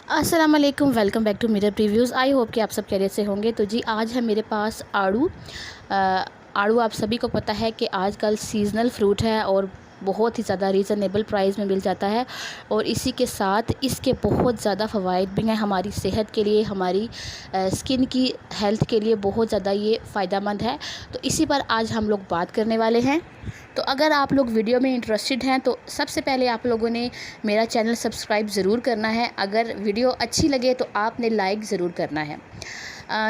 अस्सलाम वालेकुम, welcome back to mirror previews. I hope कि आप सब खैरियत से होंगे। तो जी आज है मेरे पास आड़ू। आड़ू आप सभी को पता है कि आजकल सीज़नल फ्रूट है और बहुत ही ज़्यादा रीज़नेबल प्राइस में मिल जाता है, और इसी के साथ इसके बहुत ज़्यादा फ़वाइद भी हैं हमारी सेहत के लिए, हमारी स्किन की हेल्थ के लिए बहुत ज़्यादा ये फ़ायदेमंद है। तो इसी पर आज हम लोग बात करने वाले हैं। तो अगर आप लोग वीडियो में इंटरेस्टेड हैं तो सबसे पहले आप लोगों ने मेरा चैनल सब्सक्राइब ज़रूर करना है। अगर वीडियो अच्छी लगे तो आपने लाइक ज़रूर करना है।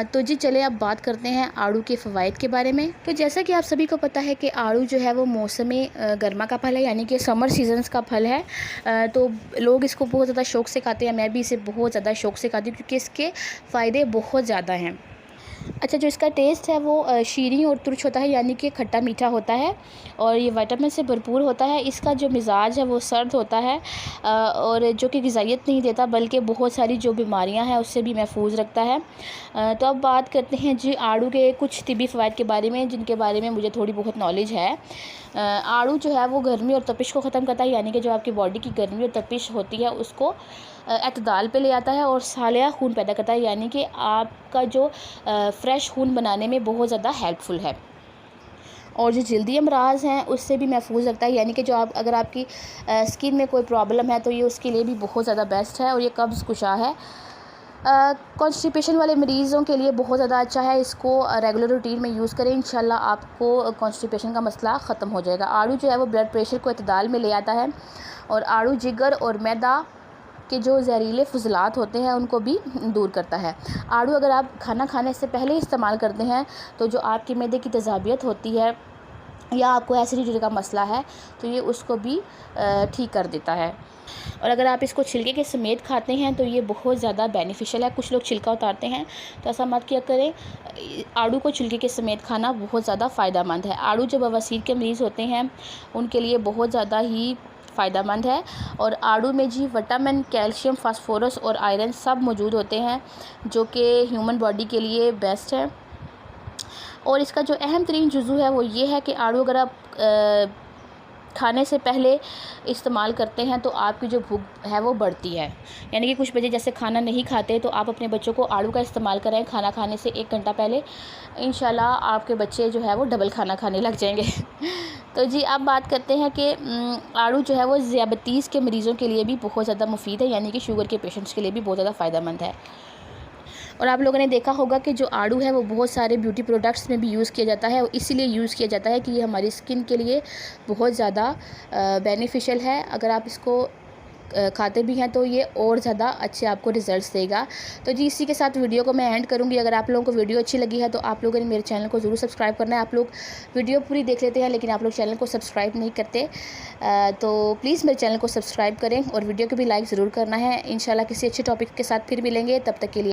तो जी चले अब बात करते हैं आड़ू के फ़वाइद के बारे में। तो जैसा कि आप सभी को पता है कि आड़ू जो है वो मौसमी गर्मा का फल है, यानी कि समर सीजन्स का फल है। तो लोग इसको बहुत ज़्यादा शौक़ से खाते हैं। मैं भी इसे बहुत ज़्यादा शौक़ से खाती हूँ क्योंकि इसके फ़ायदे बहुत ज़्यादा हैं। अच्छा, जो इसका टेस्ट है वो शीरीं और तुर्च होता है, यानी कि खट्टा मीठा होता है, और ये विटामिन से भरपूर होता है। इसका जो मिज़ाज है वो सर्द होता है, और जो कि ग़िज़ाइयत नहीं देता बल्कि बहुत सारी जो बीमारियां हैं उससे भी महफूज रखता है। तो अब बात करते हैं जी आड़ू के कुछ तिब्बी फ़वाइद के बारे में, जिनके बारे में मुझे थोड़ी बहुत नॉलेज है। आड़ू जो है वो गर्मी और तपिश को ख़त्म करता है, यानी कि जो आपकी बॉडी की गर्मी और तपिश होती है उसको एतदाल पे ले आता है, और सालिया खून पैदा करता है, यानी कि आपका जो फ़्रेश खून बनाने में बहुत ज़्यादा हेल्पफुल है। और जो जल्दी अमराज हैं उससे भी महफूज रखता है, यानी कि जो आप अगर आपकी स्किन में कोई प्रॉब्लम है तो ये उसके लिए भी बहुत ज़्यादा बेस्ट है। और ये कब्ज़ कुशा है। कॉन्स्टिपेशन वाले मरीज़ों के लिए बहुत ज़्यादा अच्छा है। इसको रेगुलर रूटीन में यूज़ करें, इंशाल्लाह आपको कॉन्स्टिपेशन का मसला ख़त्म हो जाएगा। आड़ू जो है वो ब्लड प्रेशर को एतदाल में ले आता है, और आड़ू जिगर और मैदा के जो जहरीले फजलात होते हैं उनको भी दूर करता है। आड़ू अगर आप खाना खाने से पहले इस्तेमाल करते हैं तो जो आपके मैदे की तेज़ाबियत होती है या आपको एसिडिटी का मसला है तो ये उसको भी ठीक कर देता है। और अगर आप इसको छिलके के समेत खाते हैं तो ये बहुत ज़्यादा बेनिफिशियल है। कुछ लोग छिलका उतारते हैं तो ऐसा मत किया करें। आड़ू को छिलके के समेत खाना बहुत ज़्यादा फ़ायदेमंद है। आड़ू जो बवासीर के मरीज़ होते हैं उनके लिए बहुत ज़्यादा ही फ़ायदेमंद है। और आड़ू में जी विटामिन, कैल्शियम, फास्फोरस और आयरन सब मौजूद होते हैं, जो कि ह्यूमन बॉडी के लिए बेस्ट है। और इसका जो अहम तरीन जुज़ू है वो ये है कि आड़ू अगर आप खाने से पहले इस्तेमाल करते हैं तो आपकी जो भूख है वो बढ़ती है। यानी कि कुछ बच्चे जैसे खाना नहीं खाते तो आप अपने बच्चों को आड़ू का इस्तेमाल करें खाना खाने से 1 घंटा पहले, इंशाल्लाह आपके बच्चे जो है वो डबल खाना खाने लग जाएंगे। तो जी अब बात करते हैं कि आड़ू जो है वो ज़ियाबतीस के मरीज़ों के लिए भी बहुत ज़्यादा मुफीद है, यानी कि शुगर के पेशेंट्स के लिए भी बहुत ज़्यादा फ़ायदेमंद है। और आप लोगों ने देखा होगा कि जो आड़ू है वो बहुत सारे ब्यूटी प्रोडक्ट्स में भी यूज़ किया जाता है, और इसीलिए यूज़ किया जाता है कि ये हमारी स्किन के लिए बहुत ज़्यादा बेनिफिशियल है। अगर आप इसको खाते भी हैं तो ये और ज़्यादा अच्छे आपको रिज़ल्ट्स देगा। तो जी इसी के साथ वीडियो को मैं एंड करूँगी। अगर आप लोगों को वीडियो अच्छी लगी है तो आप लोगों ने मेरे चैनल को ज़रूर सब्सक्राइब करना है। आप लोग वीडियो पूरी देख लेते हैं लेकिन आप लोग चैनल को सब्सक्राइब नहीं करते, तो प्लीज़ मेरे चैनल को सब्सक्राइब करें और वीडियो को भी लाइक ज़रूर करना है। इंशाल्लाह किसी अच्छे टॉपिक के साथ फिर मिलेंगे, तब तक के लिए